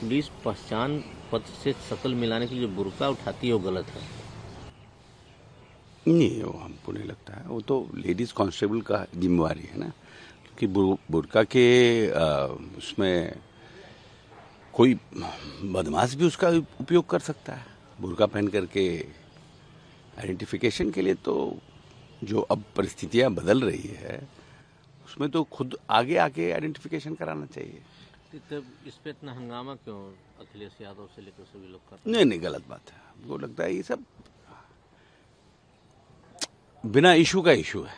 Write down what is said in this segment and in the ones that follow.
Police पहचान पत्र से शक्ल मिलाने के लिए जो बुर्का उठाती है वो गलत है? नहीं, वो हमको नहीं लगता है। वो तो लेडीज कांस्टेबल का जिम्मेवारी है ना, क्योंकि बुर्का के उसमें कोई बदमाश भी उसका उपयोग कर सकता है बुर्का पहन करके आइडेंटिफिकेशन के लिए। तो जो अब परिस्थितियां बदल रही है उसमें तो खुद आगे आके आइडेंटिफिकेशन कराना चाहिए। तब इस पे इतना हंगामा क्यों अखिलेश यादव से लेकर सभी लोग कर? नहीं, गलत बात है। हमको लगता है ये सब बिना इशू का इशू है।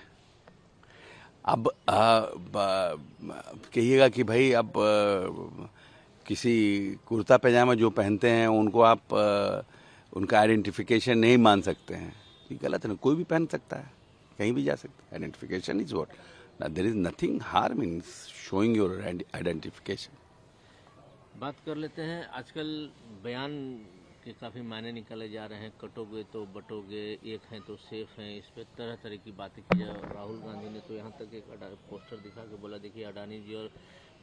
अब कहिएगा कि भाई अब किसी कुर्ता पैजामा जो पहनते हैं उनको आप उनका आइडेंटिफिकेशन नहीं मान सकते हैं, ये गलत है ना। कोई भी पहन सकता है, कहीं भी जा सकता है। Identification is what, there is nothing harm in showing your identification. बात कर लेते हैं, आजकल बयान के काफ़ी मायने निकाले जा रहे हैं। कटोगे तो बटोगे, एक हैं तो सेफ हैं, इस पर तरह तरह की बातें की जा। राहुल गांधी ने तो यहाँ तक एक पोस्टर दिखा के बोला, देखिए अडानी जी और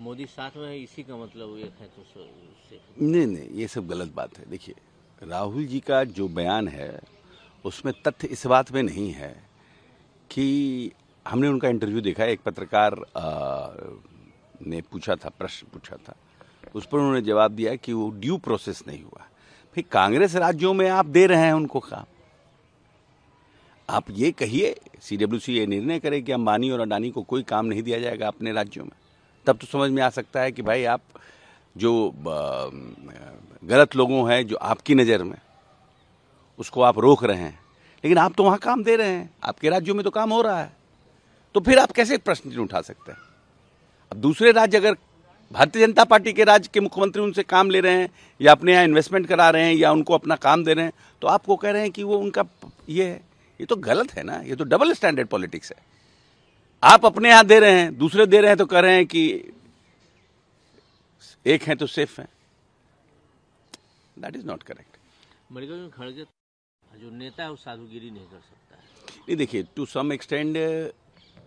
मोदी साथ में है, इसी का मतलब एक है तो सेफ। नहीं, ये सब गलत बात है। देखिए, राहुल जी का जो बयान है उसमें तथ्य इस बात में नहीं है कि हमने उनका इंटरव्यू देखा। एक पत्रकार ने पूछा था, प्रश्न पूछा था, उस पर उन्होंने जवाब दिया कि वो ड्यू प्रोसेस नहीं हुआ। फिर कांग्रेस राज्यों में आप दे रहे हैं उनको काम। आप ये कहिए, सीडब्ल्यूसी ये निर्णय करे कि अंबानी और अडानी को कोई काम नहीं दिया जाएगा अपने राज्यों में, तब तो समझ में आ सकता है कि भाई आप जो गलत लोगों हैं जो आपकी नज़र में, उसको आप रोक रहे हैं। लेकिन आप तो वहाँ काम दे रहे हैं, आपके राज्यों में तो काम हो रहा है, तो फिर आप कैसे प्रश्न उठा सकते हैं? अब दूसरे राज्य अगर भारतीय जनता पार्टी के राज्य के मुख्यमंत्री उनसे काम ले रहे हैं या अपने यहाँ इन्वेस्टमेंट करा रहे हैं या उनको अपना काम दे रहे हैं, तो आपको कह रहे हैं कि वो उनका ये है, ये तो गलत है ना। ये तो डबल स्टैंडर्ड पॉलिटिक्स है। आप अपने यहाँ दे रहे हैं, दूसरे दे रहे हैं तो कह रहे हैं कि एक हैं तो सेफ हैं। That is not correct. Mallikarjun खड़गे जो नेता है वो साधुगिरी नहीं कर सकता है। नहीं, देखिए, टू सम एक्सटेंड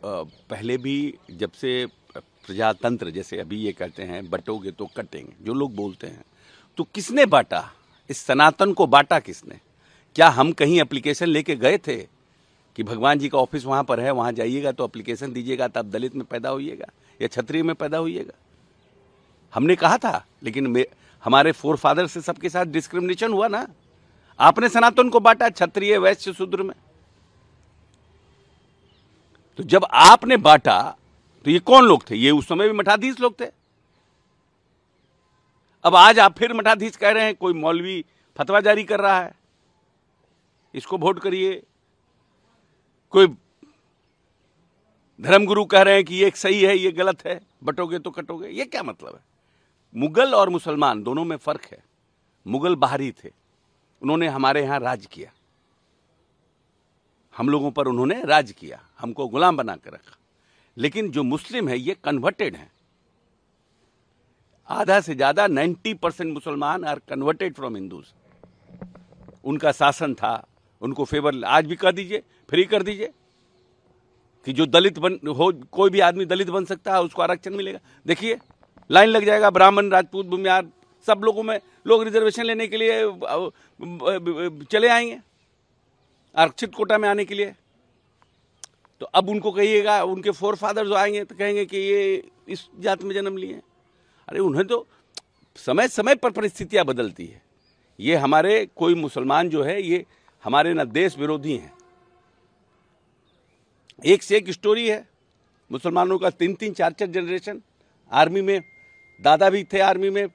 पहले भी जब से प्रजातंत्र, जैसे अभी ये कहते हैं बटोगे तो कटेंगे, जो लोग बोलते हैं, तो किसने बांटा? इस सनातन को बांटा किसने? क्या हम कहीं एप्लीकेशन लेके गए थे कि भगवान जी का ऑफिस वहां पर है, वहां जाइएगा तो एप्लीकेशन दीजिएगा तब दलित में पैदा होइएगा या क्षत्रिय में पैदा होइएगा? हमने कहा था, लेकिन हमारे फोर फादर से सबके साथ डिस्क्रिमिनेशन हुआ ना। आपने सनातन को बांटा क्षत्रिय, वैश्य, शूद्र में। तो जब आपने बांटा तो ये कौन लोग थे? ये उस समय भी मठाधीश लोग थे। अब आज आप फिर मठाधीश कह रहे हैं, कोई मौलवी फतवा जारी कर रहा है, इसको वोट करिए। कोई धर्मगुरु कह रहे हैं कि ये सही है, ये गलत है, बटोगे तो कटोगे। ये क्या मतलब है? मुगल और मुसलमान दोनों में फर्क है। मुगल बाहरी थे, उन्होंने हमारे यहां राज किया, हम लोगों पर उन्होंने राज किया, हमको गुलाम बना कर रखा। लेकिन जो मुस्लिम है ये कन्वर्टेड है। आधा से ज्यादा 90% मुसलमान आर कन्वर्टेड फ्रॉम हिंदूज। उनका शासन था, उनको फेवर आज भी कर दीजिए, फ्री कर दीजिए कि जो दलित हो, कोई भी आदमी दलित बन सकता है, उसको आरक्षण मिलेगा। देखिए, लाइन लग जाएगा, ब्राह्मण, राजपूत, भूमियार, सब लोगों में लोग रिजर्वेशन लेने के लिए चले आएंगे आरक्षित कोटा में आने के लिए। तो अब उनको कहिएगा, उनके फोर फादर जो आएंगे तो कहेंगे कि ये इस जात में जन्म लिए। अरे उन्हें तो समय समय पर परिस्थितियां बदलती है। ये हमारे कोई मुसलमान जो है, ये हमारे ना देश विरोधी हैं। एक से एक स्टोरी है मुसलमानों का, 3-3, 4-4 जनरेशन आर्मी में, दादा भी थे आर्मी में,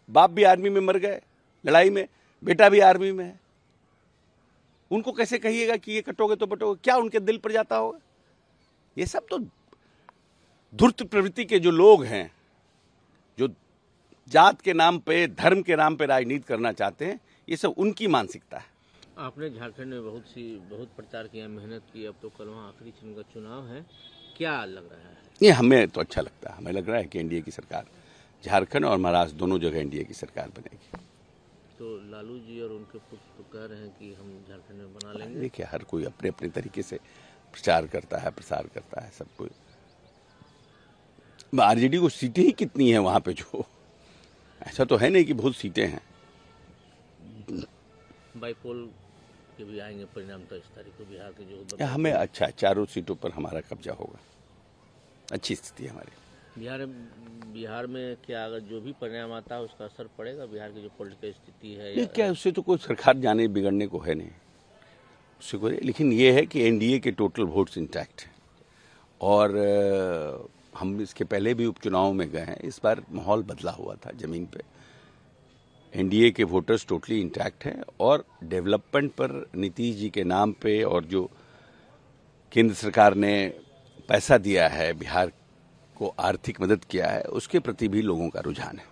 बाप भी आर्मी में मर गए लड़ाई में, बेटा भी आर्मी में है। उनको कैसे कहिएगा कि ये कटोगे तो बटोगे? क्या उनके दिल पर जाता होगा? ये सब तो धूर्त प्रवृत्ति के जो लोग हैं, जो जात के नाम पे, धर्म के नाम पे राजनीति करना चाहते हैं, ये सब उनकी मानसिकता है। आपने झारखंड में बहुत प्रचार किया, मेहनत की, अब तो कल वहाँ आखिरी चरण का चुनाव है, क्या लग रहा है? ये हमें तो अच्छा लगता है। हमें लग रहा है कि एनडीए की सरकार, झारखंड और महाराष्ट्र दोनों जगह एनडीए की सरकार बनेगी। तो लालू जी और उनके पुत्र तो कह रहे हैं कि हम झारखंड में बना लेंगे। देखिए, हर कोई अपने अपने तरीके से प्रचार करता है, प्रसार करता है, सब कोई। आरजेडी को सीटें ही कितनी है वहां पे जो ऐसा तो है नहीं कि बहुत सीटें हैं। बाईपोल के भी आएंगे परिणाम तो इस तारीख को बिहार के जो हमें अच्छा 4 सीटों पर हमारा कब्जा होगा, अच्छी स्थिति है हमारी। बिहार में क्या अगर जो भी परिणाम आता है उसका असर पड़ेगा बिहार की जो पॉलिटिकल स्थिति है? ये क्या, उससे तो कोई सरकार जाने बिगड़ने को है नहीं उससे कोई, लेकिन ये है कि एनडीए के टोटल वोट्स इंटैक्ट हैं और हम इसके पहले भी उपचुनाव में गए हैं, इस बार माहौल बदला हुआ था जमीन पे। एनडीए के वोटर्स टोटली इंटैक्ट हैं और डेवलपमेंट पर नीतीश जी के नाम पे और जो केंद्र सरकार ने पैसा दिया है, बिहार को आर्थिक मदद किया है, उसके प्रति भी लोगों का रुझान है।